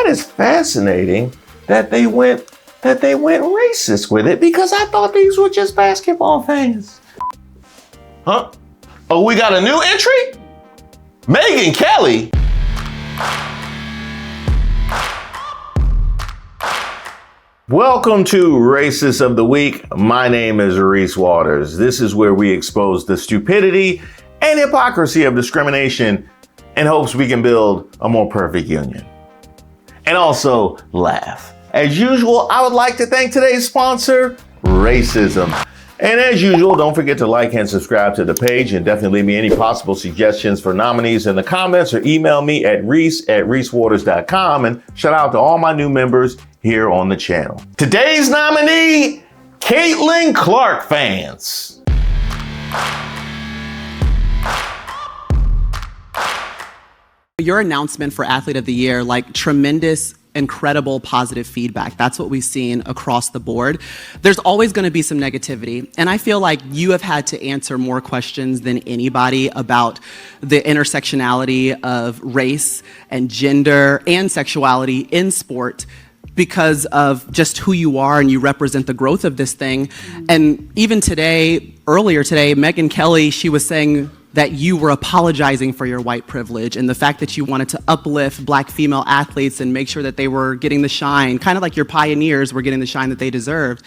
that is fascinating that they went racist with it, because I thought these were just basketball fans. Huh? Oh, we got a new entry? Megyn Kelly. Welcome to Racist of the Week. My name is Reese Waters. This is where we expose the stupidity and hypocrisy of discrimination in hopes we can build a more perfect union. And also laugh. As usual, I would like to thank today's sponsor, Racism. And as usual, don't forget to like and subscribe to the page, and definitely leave me any possible suggestions for nominees in the comments, or email me at reese@reesewaters.com. And shout out to all my new members here on the channel. Today's nominee, Caitlin Clark fans. Your announcement for Athlete of the Year, like tremendous, incredible positive feedback. That's what we've seen across the board. There's always going to be some negativity. And I feel like you have had to answer more questions than anybody about the intersectionality of race and gender and sexuality in sport, because of just who you are, and you represent the growth of this thing. And even today, earlier today, Megyn Kelly, she was saying that you were apologizing for your white privilege and the fact that you wanted to uplift Black female athletes and make sure that they were getting the shine, kind of like your pioneers were getting the shine that they deserved.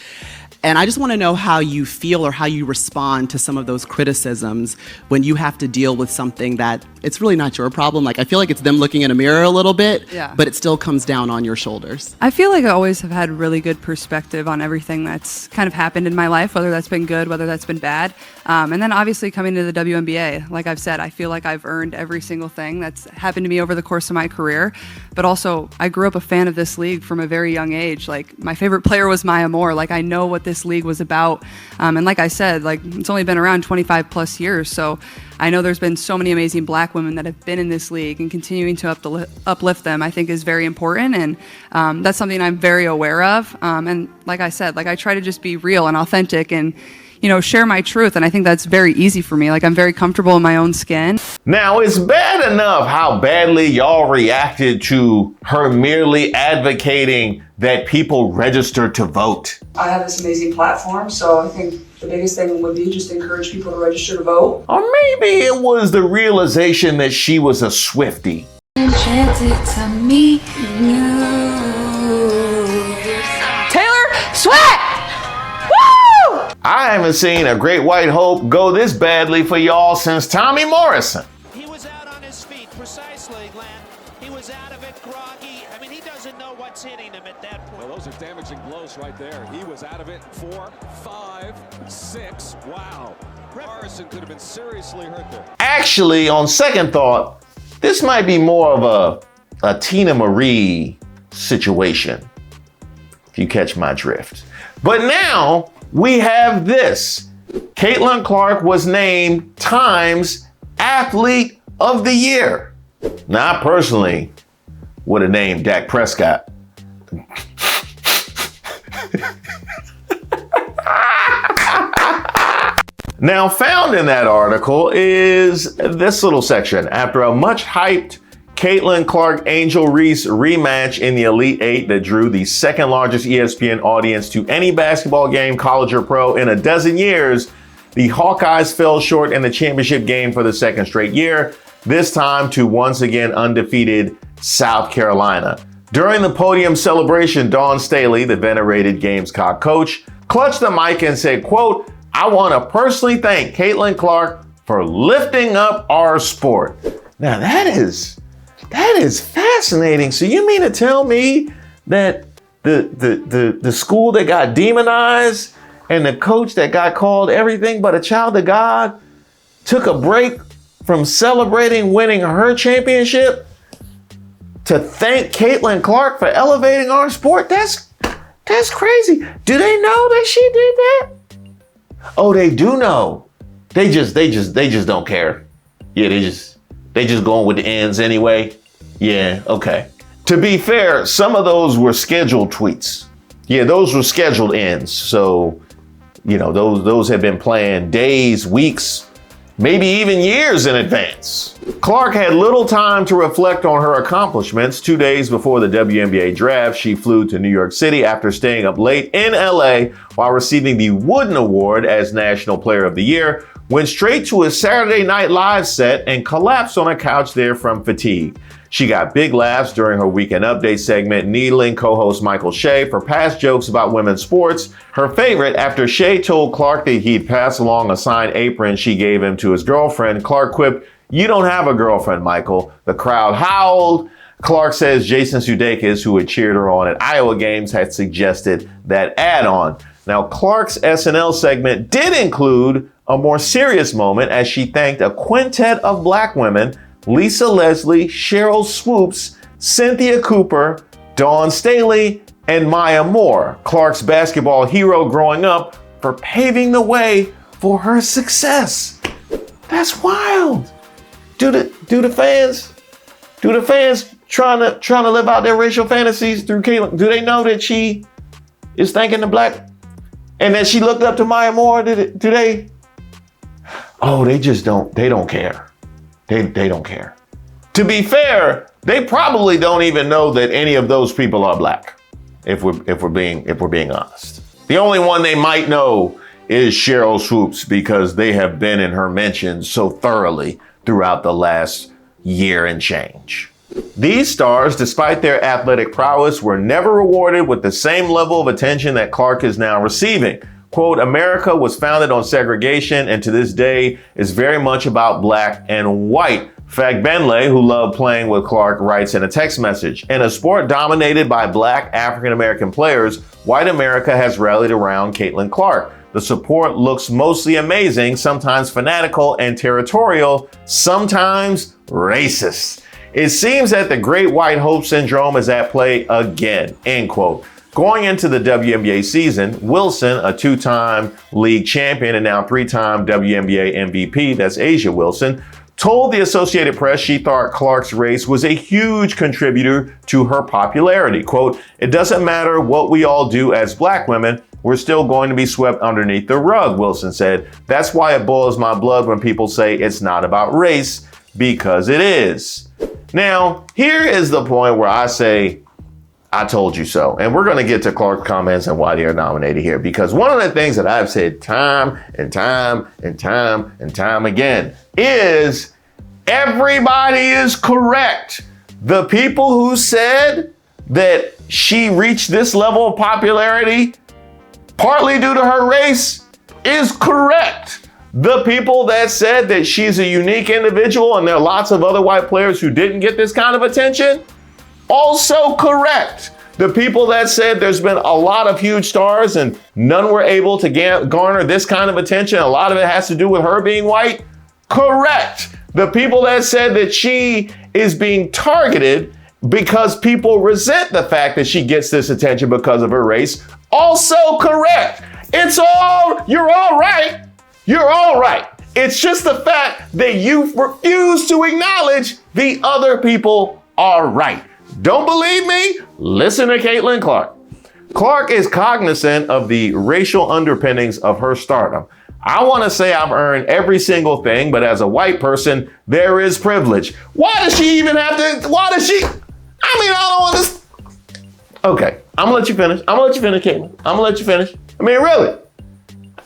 And I just want to know how you feel or how you respond to some of those criticisms when you have to deal with something that it's really not your problem. Like, I feel like it's them looking in a mirror a little bit, but it still comes down on your shoulders. I feel like I always have had really good perspective on everything that's kind of happened in my life, whether that's been good, whether that's been bad. And then obviously coming to the WNBA, like I've said, I feel like I've earned every single thing that's happened to me over the course of my career. But also, I grew up a fan of this league from a very young age. Like, my favorite player was Maya Moore. Like, I know what this league was about. And like I said, like, it's only been around 25 plus years. So I know there's been so many amazing Black women that have been in this league, and continuing to uplift them, I think, is very important. And that's something I'm very aware of. And like I said, like, I try to just be real and authentic and, you know, share my truth. And I think that's very easy for me. Like, I'm very comfortable in my own skin. Now, it's bad enough how badly y'all reacted to her merely advocating that people register to vote. I have this amazing platform, so I think the biggest thing would be just to encourage people to register to vote. Or maybe it was the realization that she was a Swiftie. Enchanted to meet you. Taylor Swift! I haven't seen a Great White Hope go this badly for y'all since Tommy Morrison. He was out on his feet, precisely, Glenn. He was out of it, groggy. I mean, he doesn't know what's hitting him at that point. Well, those are damaging blows right there. He was out of it. 4, 5, 6. Wow. Morrison could have been seriously hurt there. Actually, on second thought, this might be more of a Tina Marie situation, if you catch my drift. But now we have this. Caitlin Clark was named Time's Athlete of the Year. Now, I personally would have named Dak Prescott. Now, found in that article is this little section. After a much hyped Caitlin Clark Angel Reese rematch in the Elite Eight that drew the second largest ESPN audience to any basketball game, college or pro, in a dozen years, the Hawkeyes fell short in the championship game for the second straight year, this time to once again undefeated South Carolina. During the podium celebration, Dawn Staley, the venerated Gamescock coach, clutched the mic and said, quote, "I want to personally thank Caitlin Clark for lifting up our sport." Now that is fascinating. So you mean to tell me that the school that got demonized and the coach that got called everything but a child of God took a break from celebrating winning her championship to thank Caitlin Clark for elevating our sport? That's crazy. Do they know that she did that? Oh, they do know. They just don't care. Yeah, they just going with the ends anyway. Yeah, okay. To be fair, some of those were scheduled tweets. Yeah, those were scheduled ends. So, you know, those have been planned days, weeks, maybe even years in advance. Clark had little time to reflect on her accomplishments. 2 days before the WNBA draft, she flew to New York City after staying up late in LA while receiving the Wooden Award as National Player of the Year, went straight to a Saturday Night Live set and collapsed on a couch there from fatigue. She got big laughs during her Weekend Update segment, needling co-host Michael Shea for past jokes about women's sports. Her favorite, after Shea told Clark that he'd pass along a signed apron she gave him to his girlfriend, Clark quipped, "You don't have a girlfriend, Michael." The crowd howled. Clark says Jason Sudeikis, who had cheered her on at Iowa games, had suggested that add-on. Now, Clark's SNL segment did include a more serious moment as she thanked a quintet of black women: Lisa Leslie, Cheryl Swoops, Cynthia Cooper, Dawn Staley, and Maya Moore, Clark's basketball hero growing up, for paving the way for her success. That's wild. Do the fans trying to live out their racial fantasies through Caitlyn? Do they know that she is thanking the black and that she looked up to Maya Moore? Do they? Oh, they just don't. They don't care. They don't care. To be fair, they probably don't even know that any of those people are black. If we're being honest, the only one they might know is Cheryl Swoops because they have been in her mentions so thoroughly throughout the last year and change. These stars, despite their athletic prowess, were never rewarded with the same level of attention that Clark is now receiving. Quote, "America was founded on segregation and to this day is very much about black and white." Fag Benley, who loved playing with Clark, writes in a text message, "In a sport dominated by black African-American players, white America has rallied around Caitlin Clark. The support looks mostly amazing, sometimes fanatical and territorial, sometimes racist. It seems that the great white hope syndrome is at play again," end quote. Going into the WNBA season, Wilson, a two-time league champion and now three-time WNBA MVP, that's Asia Wilson, told the Associated Press she thought Clark's race was a huge contributor to her popularity. Quote, "It doesn't matter what we all do as black women, we're still going to be swept underneath the rug," Wilson said. "That's why it boils my blood when people say it's not about race, because it is." Now, here is the point where I say, I told you so. And we're going to get to Clark's comments and why they are nominated here, because one of the things that I've said time and time and time and time again is everybody is correct. The people who said that she reached this level of popularity partly due to her race is correct. The people that said that she's a unique individual and there are lots of other white players who didn't get this kind of attention, also correct. The people that said there's been a lot of huge stars and none were able to garner this kind of attention, a lot of it has to do with her being white, correct. The people that said that she is being targeted because people resent the fact that she gets this attention because of her race, also correct. You're all right. You're all right. It's just the fact that you refuse to acknowledge the other people are right. Don't believe me? Listen to Caitlin Clark. Clark is cognizant of the racial underpinnings of her stardom. "I want to say I've earned every single thing, but as a white person, there is privilege." Why does she even have to? I don't want this. Okay, I'm gonna let you finish. Caitlin. I'm gonna let you finish. Really.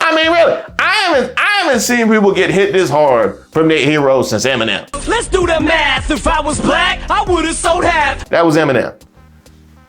I haven't seen people get hit this hard from their heroes since Eminem. Let's do the math. If I was black, I would have sold half. That was Eminem.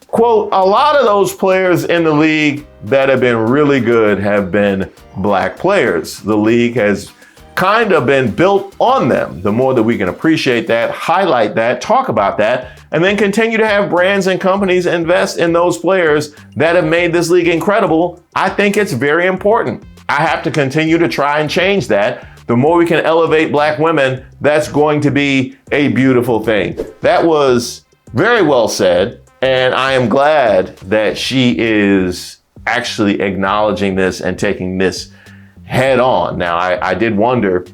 Quote, "A lot of those players in the league that have been really good have been black players. The league has kind of been built on them. The more that we can appreciate that, highlight that, talk about that, and then continue to have brands and companies invest in those players that have made this league incredible, I think it's very important. I have to continue to try and change that. The more we can elevate black women, that's going to be a beautiful thing." That was very well said. And I am glad that she is actually acknowledging this and taking this head on. Now, I did wonder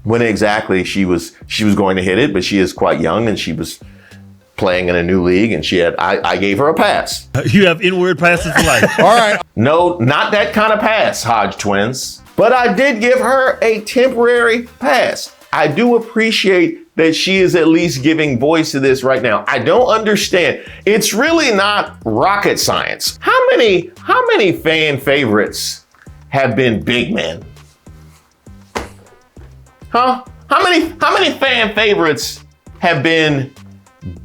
when exactly she was going to hit it, but she is quite young and she was playing in a new league and I gave her a pass. You have inward passes for life. All right. No, not that kind of pass, Hodge twins. But I did give her a temporary pass. I do appreciate that she is at least giving voice to this right now. I don't understand. It's really not rocket science. How many fan favorites have been big men? Huh? How many fan favorites have been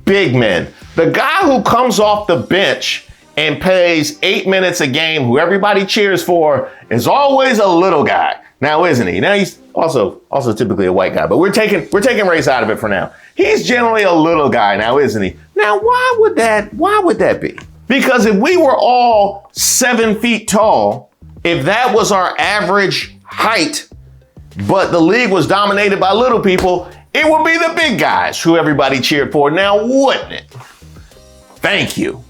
big men? The guy who comes off the bench and plays 8 minutes a game, who everybody cheers for, is always a little guy. Now, isn't he? Now he's also typically a white guy, but we're taking race out of it for now. He's generally a little guy now, isn't he? Now, why would that be? Because if we were all 7 feet tall, if that was our average height, but the league was dominated by little people, it would be the big guys who everybody cheered for now, wouldn't it? Thank you.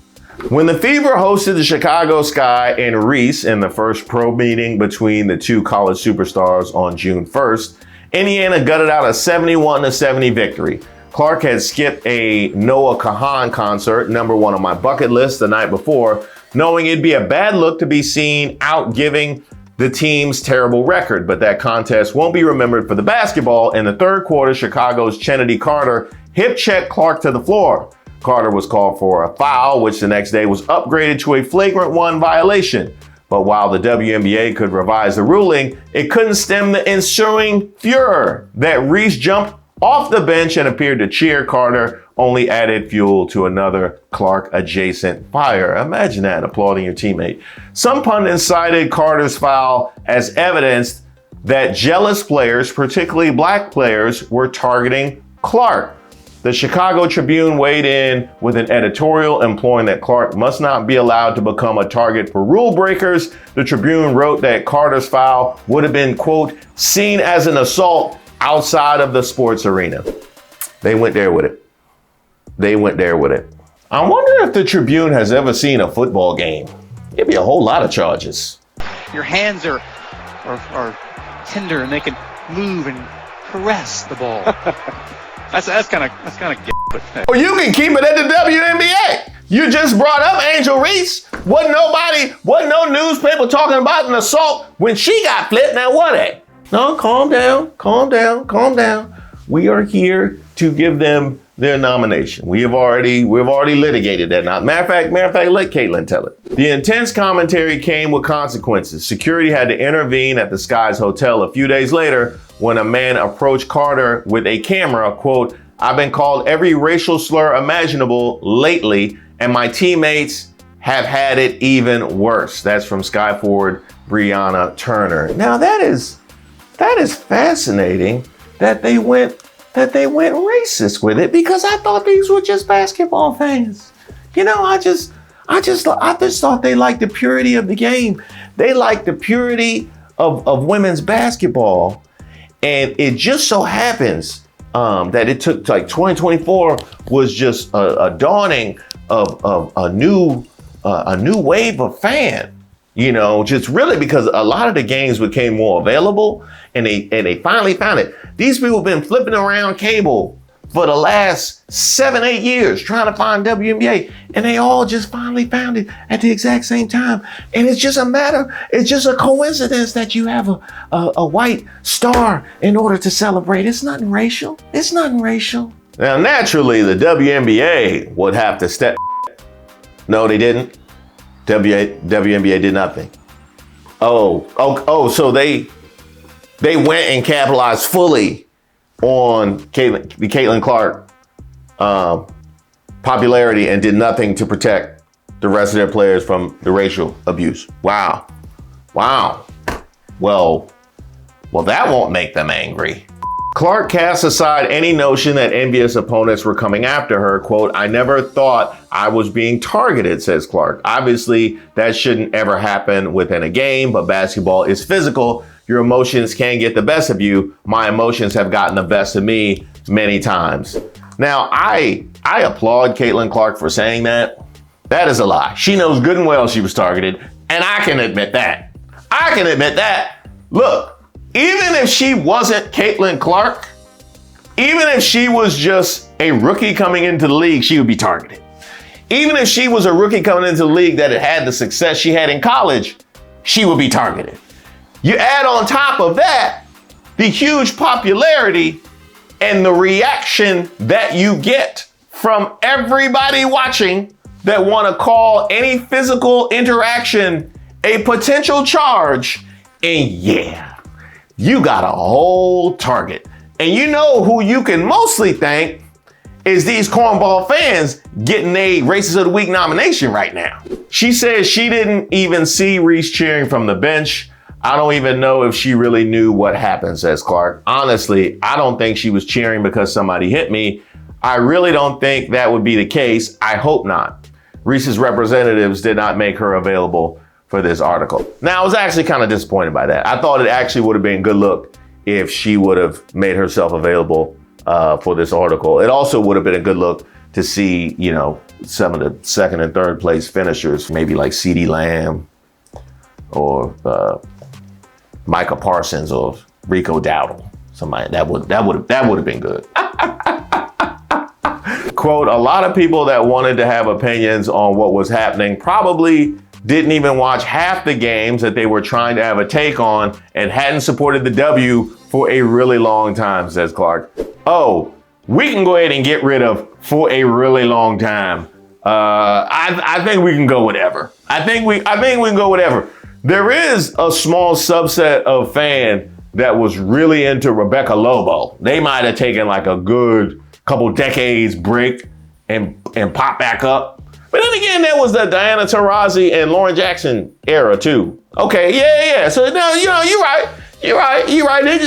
When the Fever hosted the Chicago Sky and Reese in the first pro meeting between the two college superstars on June 1st, Indiana gutted out a 71-70 victory. Clark had skipped a Noah Kahan concert, #1 on my bucket list, the night before, knowing it'd be a bad look to be seen out giving the team's terrible record. But that contest won't be remembered for the basketball. In the third quarter, Chicago's Chennedy Carter hip checked Clark to the floor. Carter was called for a foul, which the next day was upgraded to a flagrant 1 violation. But while the WNBA could revise the ruling, it couldn't stem the ensuing furor that Reese jumped off the bench and appeared to cheer Carter, only added fuel to another Clark-adjacent fire. Imagine that, applauding your teammate. Some pundits cited Carter's foul as evidence that jealous players, particularly black players, were targeting Clark. The Chicago Tribune weighed in with an editorial imploring that Clark must not be allowed to become a target for rule breakers. The Tribune wrote that Carter's foul would have been, quote, seen as an assault outside of the sports arena. They went there with it. I wonder if the Tribune has ever seen a football game. It'd be a whole lot of charges. Your hands are tender and they can move and caress the ball. That's kind of. Or you can keep it at the WNBA. You just brought up Angel Reese. Wasn't no newspaper talking about an assault when she got flipped. Now what? No, calm down. We are here to give them their nomination. We've already litigated that. Now, matter of fact, let Caitlin tell it. The intense commentary came with consequences. Security had to intervene at the Skies Hotel a few days later when a man approached Carter with a camera, quote, "I've been called every racial slur imaginable lately, and my teammates have had it even worse." That's from Sky Forward Brianna Turner. Now that is fascinating that they went racist with it, because I thought these were just basketball fans. You know, I just thought they liked the purity of the game. They liked the purity of women's basketball. And it just so happens that it took, like, 2024 was just a dawning of a new wave of fan. You know, just really because a lot of the games became more available, and they finally found it. These people have been flipping around cable for the last 7-8 years trying to find WNBA, and they all just finally found it at the exact same time. And it's just a coincidence that you have a white star in order to celebrate. It's nothing racial. Now, naturally, the WNBA would have to step. No, they didn't. WNBA did nothing. So they went and capitalized fully on the Caitlin Clark popularity and did nothing to protect the rest of their players from the racial abuse. Wow. Well, that won't make them angry. Clark cast aside any notion that envious opponents were coming after her. Quote, "I never thought I was being targeted," says Clark. "Obviously, that shouldn't ever happen within a game, but basketball is physical. Your emotions can get the best of you. My emotions have gotten the best of me many times." Now, I applaud Caitlin Clark for saying that. That is a lie. She knows good and well she was targeted, and I can admit that. Look, even if she wasn't Caitlin Clark, even if she was just a rookie coming into the league, she would be targeted. Even if she was a rookie coming into the league that had the success she had in college, she would be targeted. You add on top of that the huge popularity and the reaction that you get from everybody watching that want to call any physical interaction a potential charge. And yeah, you got a whole target. And you know who you can mostly thank is these cornball fans getting a Racist of the Week nomination right now. She says she didn't even see Reese cheering from the bench. I don't even know if she really knew what happened, says Clark. Honestly, I don't think she was cheering because somebody hit me. I really don't think that would be the case. I hope not. Reese's representatives did not make her available for this article. Now, I was actually kind of disappointed by that. I thought it actually would have been a good look if she would have made herself available for this article. It also would have been a good look to see, you know, some of the second and third place finishers, maybe like CeeDee Lamb or Micah Parsons or Rico Dowdle. Somebody that would have been good. Quote, a lot of people that wanted to have opinions on what was happening probably didn't even watch half the games that they were trying to have a take on and hadn't supported the W for a really long time, says Clark. Oh, we can go ahead and get rid of for a really long time. I think we can go whatever. I think we can go whatever. There is a small subset of fan that was really into Rebecca Lobo. They might have taken like a good couple decades break and pop back up. But then again, there was the Diana Taurasi and Lauren Jackson era too. Okay, yeah. So now, you know, you're right.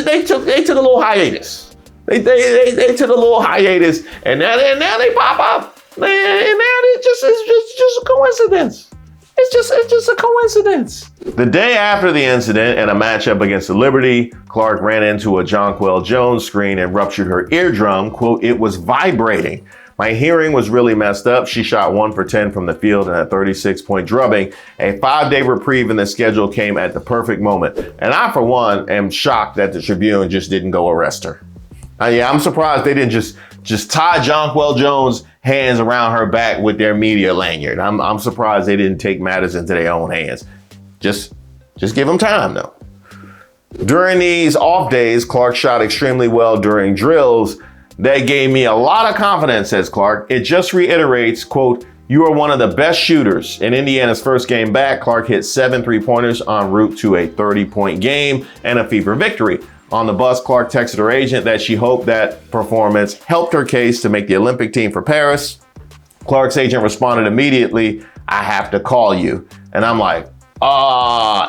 They took a little hiatus. They took a little hiatus, and now they pop up. And now it's just a coincidence. It's just a coincidence. The day after the incident and a matchup against the Liberty, Clark ran into a Jonquel Jones screen and ruptured her eardrum. Quote, it was vibrating. My hearing was really messed up. She shot 1 for 10 from the field and a 36-point drubbing. A 5-day reprieve in the schedule came at the perfect moment. And I, for one, am shocked that the Tribune just didn't go arrest her. Yeah, I'm surprised they didn't just tie Jonquel Jones' hands around her back with their media lanyard. I'm surprised they didn't take matters into their own hands. Just give them time, though. During these off days, Clark shot extremely well during drills. That gave me a lot of confidence, says Clark. It just reiterates, quote, you are one of the best shooters. In Indiana's first game back, Clark hit 7 3-pointers en route to a 30-point game and a Fever victory. On the bus, Clark texted her agent that she hoped that performance helped her case to make the Olympic team for Paris. Clark's agent responded immediately, I have to call you. And I'm like,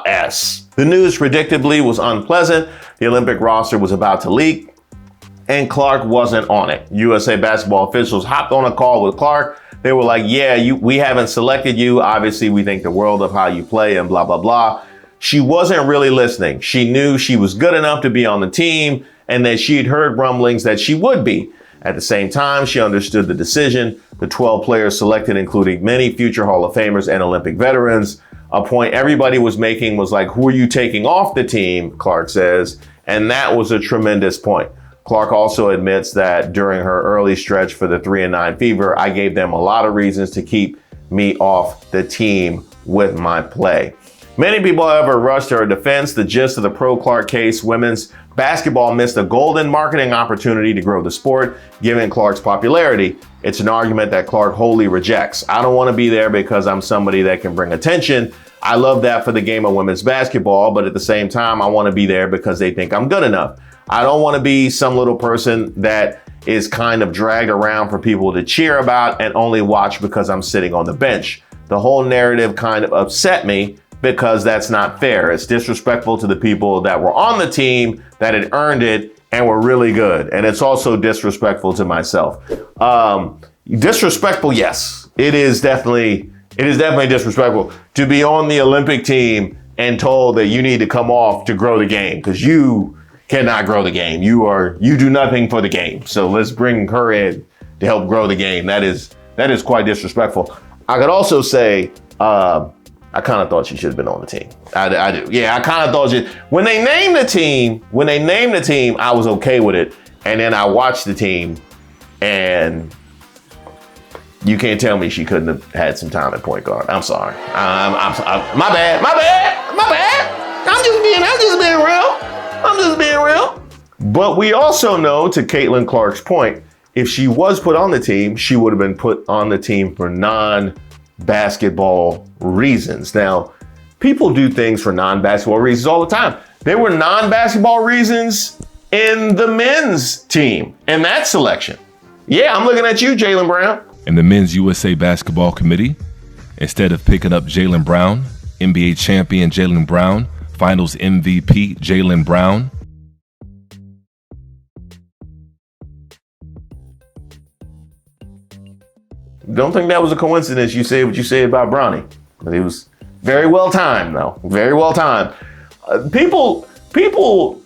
S. The news predictably was unpleasant. The Olympic roster was about to leak, and Clark wasn't on it. USA basketball officials hopped on a call with Clark. They were like, yeah, we haven't selected you. Obviously, we think the world of how you play and blah, blah, blah. She wasn't really listening. She knew she was good enough to be on the team and that she had heard rumblings that she would be. At the same time, she understood the decision. The 12 players selected, including many future Hall of Famers and Olympic veterans. A point everybody was making was like, who are you taking off the team, Clark says. And that was a tremendous point. Clark also admits that during her early stretch for the 3-9 Fever, I gave them a lot of reasons to keep me off the team with my play. Many people, however, rushed to her defense. The gist of the pro-Clark case, women's basketball missed a golden marketing opportunity to grow the sport, given Clark's popularity. It's an argument that Clark wholly rejects. I don't want to be there because I'm somebody that can bring attention. I love that for the game of women's basketball, but at the same time, I want to be there because they think I'm good enough. I don't want to be some little person that is kind of dragged around for people to cheer about and only watch because I'm sitting on the bench. The whole narrative kind of upset me because that's not fair. It's disrespectful to the people that were on the team that had earned it and were really good. And it's also disrespectful to myself. Disrespectful, yes. It is definitely disrespectful to be on the Olympic team and told that you need to come off to grow the game because you cannot grow the game. You do nothing for the game. So let's bring her in to help grow the game. That is quite disrespectful. I could also say, I kind of thought she should have been on the team. I do. Yeah, I kind of thought when they named the team, I was okay with it. And then I watched the team and you can't tell me she couldn't have had some time at point guard. I'm sorry. My bad. I'm I'm just being real. But we also know, to Caitlin Clark's point, if she was put on the team, she would have been put on the team for non-basketball reasons. Now, people do things for non-basketball reasons all the time. There were non-basketball reasons in the men's team and that selection. Yeah, I'm looking at you, Jaylen Brown. And the Men's USA Basketball Committee, instead of picking up Jaylen Brown, NBA champion Jaylen Brown, Finals MVP Jaylen Brown. Don't think that was a coincidence you said what you said about Bronny. It was very well timed, though. Very well timed. People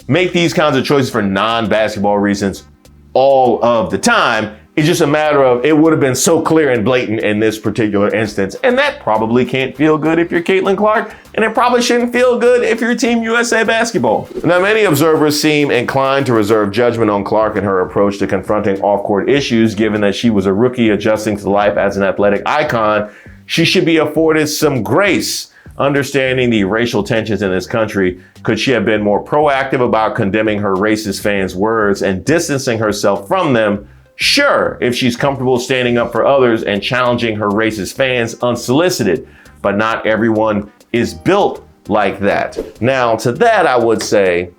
make these kinds of choices for non-basketball reasons all of the time. It's just a matter of, it would have been so clear and blatant in this particular instance. And that probably can't feel good if you're Caitlin Clark, and it probably shouldn't feel good if you're Team USA Basketball. Now, many observers seem inclined to reserve judgment on Clark and her approach to confronting off-court issues, given that she was a rookie adjusting to life as an athletic icon. She should be afforded some grace. Understanding the racial tensions in this country, could she have been more proactive about condemning her racist fans' words and distancing herself from them? Sure, if she's comfortable standing up for others and challenging her racist fans unsolicited, but not everyone is built like that. Now, to that, I would say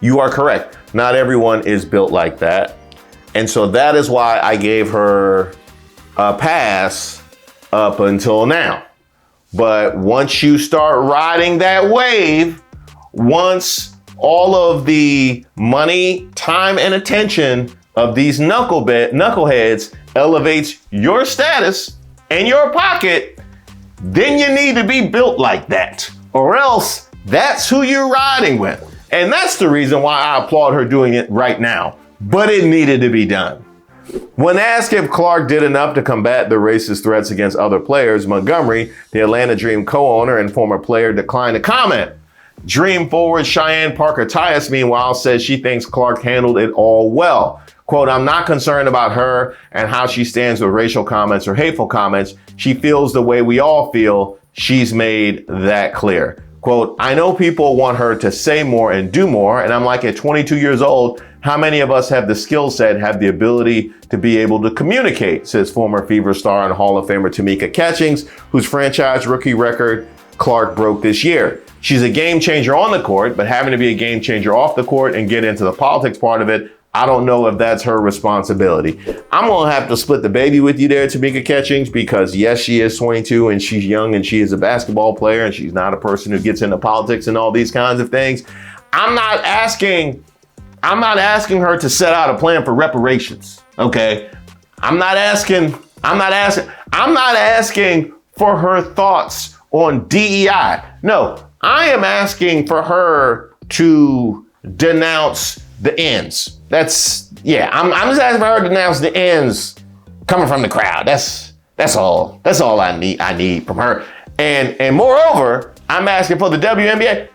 you are correct. Not everyone is built like that. And so that is why I gave her a pass up until now. But once you start riding that wave, once all of the money, time, and attention of these knuckleheads elevates your status and your pocket, then you need to be built like that, or else that's who you're riding with. And that's the reason why I applaud her doing it right now, but it needed to be done. When asked if Clark did enough to combat the racist threats against other players, Montgomery, the Atlanta Dream co-owner and former player, declined to comment. Dream forward Cheyenne Parker-Tyus, meanwhile, says she thinks Clark handled it all well. Quote, I'm not concerned about her and how she stands with racial comments or hateful comments. She feels the way we all feel. She's made that clear. Quote, I know people want her to say more and do more. And I'm like, at 22 years old, how many of us have the skill set, have the ability to be able to communicate, says former Fever star and Hall of Famer Tamika Catchings, whose franchise rookie record Clark broke this year. She's a game changer on the court, but having to be a game changer off the court and get into the politics part of it, I don't know if that's her responsibility. I'm gonna have to split the baby with you there, Tamika Catchings, because yes, she is 22 and she's young and she is a basketball player and she's not a person who gets into politics and all these kinds of things. I'm not asking her to set out a plan for reparations, okay? I'm not asking for her thoughts on DEI. No, I am asking for her to denounce the ends. I'm just asking for her to denounce the ends coming from the crowd. That's all I need from her. And moreover, I'm asking for the WNBA.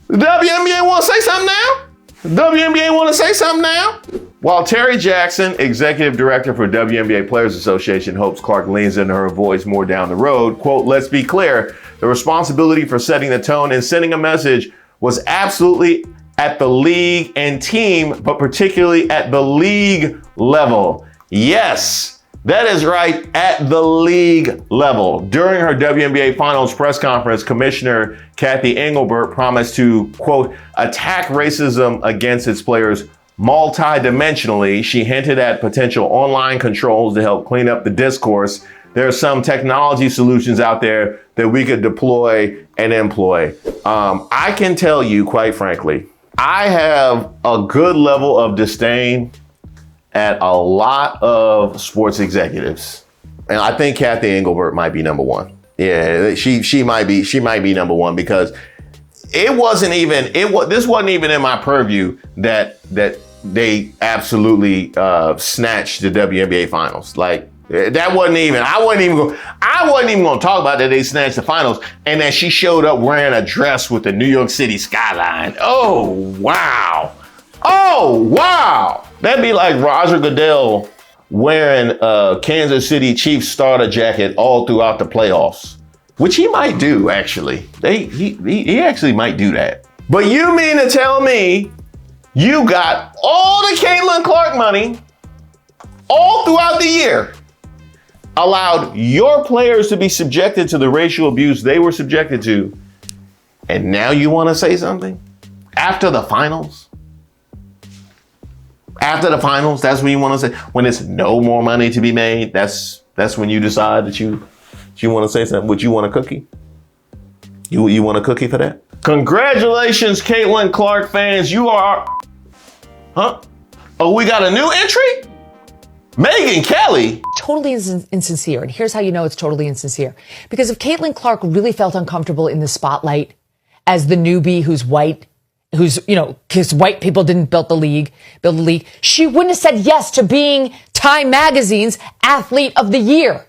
The WNBA want to say something now? The WNBA want to say something now? While Terry Jackson, executive director for WNBA Players Association, hopes Clark leans into her voice more down the road, quote, let's be clear, the responsibility for setting the tone and sending a message was absolutely at the league and team, but particularly at the league level. Yes, that is right, at the league level. During her WNBA Finals press conference, Commissioner Kathy Engelbert promised to, quote, attack racism against its players multidimensionally. She hinted at potential online controls to help clean up the discourse. There are some technology solutions out there that we could deploy and employ. I can tell you, quite frankly, I have a good level of disdain at a lot of sports executives. And I think Kathy Engelbert might be number one. Yeah, she might be number one, because this wasn't even in my purview that they absolutely snatched the WNBA finals. Like, that wasn't even, I wasn't even going to talk about that they snatched the finals and that she showed up wearing a dress with the New York City skyline. Oh, wow. That'd be like Roger Goodell wearing a Kansas City Chiefs starter jacket all throughout the playoffs. which he might do, actually. He actually might do that. But you mean to tell me you got all the Caitlin Clark money all throughout the year, allowed your players to be subjected to the racial abuse they were subjected to, and now you want to say something? After the finals? After the finals, that's when you want to say, when there's no more money to be made, that's when you decide that you want to say something. Would you want a cookie? You want a cookie for that? Congratulations, Caitlin Clark fans. You are, huh? Oh, we got a new entry? Megyn Kelly. Totally insincere. And here's how you know it's totally insincere. Because if Caitlin Clark really felt uncomfortable in the spotlight as the newbie who's white, because white people didn't build the league, she wouldn't have said yes to being Time Magazine's Athlete of the Year.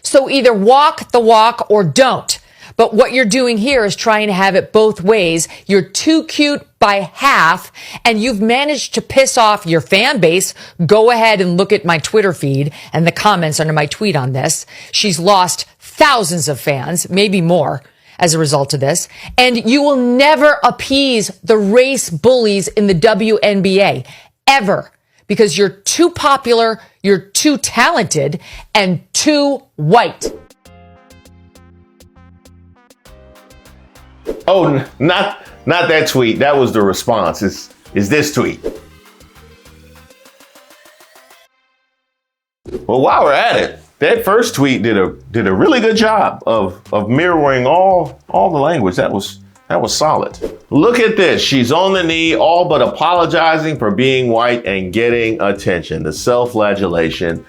So either walk the walk or don't. But what you're doing here is trying to have it both ways. You're too cute by half, and you've managed to piss off your fan base. Go ahead and look at my Twitter feed and the comments under my tweet on this. She's lost thousands of fans, maybe more, as a result of this. And you will never appease the race bullies in the WNBA, ever. Because you're too popular, you're too talented, and too white. Oh, not that tweet. That was the response. Is this tweet. Well, while we're at it, that first tweet did a really good job of mirroring all the language. That was solid. Look at this. She's on the knee, all but apologizing for being white and getting attention. The self-flagellation.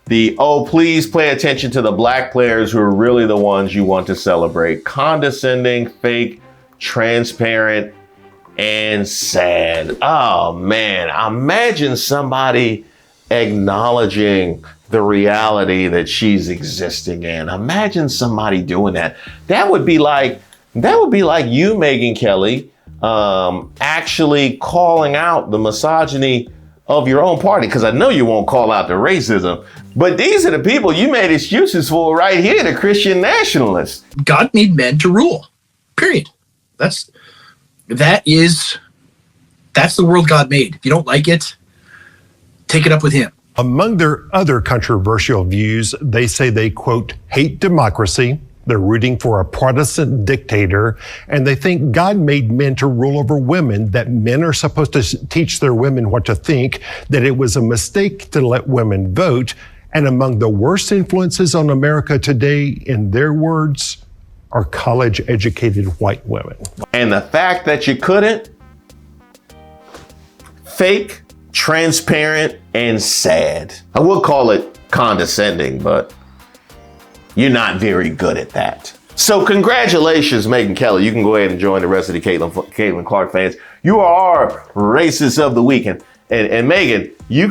The, oh, please pay attention to the black players who are really the ones you want to celebrate. Condescending, fake, transparent, and sad. Oh, man. Imagine somebody acknowledging the reality that she's existing in. Imagine somebody doing that. That would be like you, Megyn Kelly, actually calling out the misogyny of your own party, because I know you won't call out the racism, but these are the people you made excuses for right here, the Christian nationalists. God made men to rule, period. That's the world God made. If you don't like it, take it up with him. Among their other controversial views, they say they, quote, hate democracy. They're rooting for a Protestant dictator, and they think God made men to rule over women, that men are supposed to teach their women what to think, that it was a mistake to let women vote. And among the worst influences on America today, in their words, are college-educated white women. And the fact that you couldn't, fake, transparent, and sad. I would call it condescending, but you're not very good at that. So congratulations, Megyn Kelly. You can go ahead and join the rest of the Caitlin Clark fans. You are our racist of the week. And Megyn, you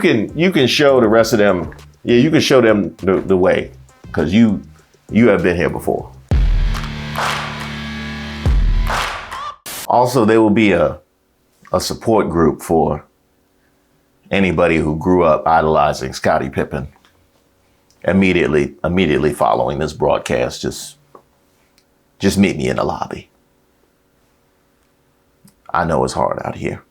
can show the rest of them, you can show them the way, because you have been here before. Also, there will be a support group for anybody who grew up idolizing Scottie Pippen. Immediately following this broadcast, just meet me in the lobby. I know it's hard out here.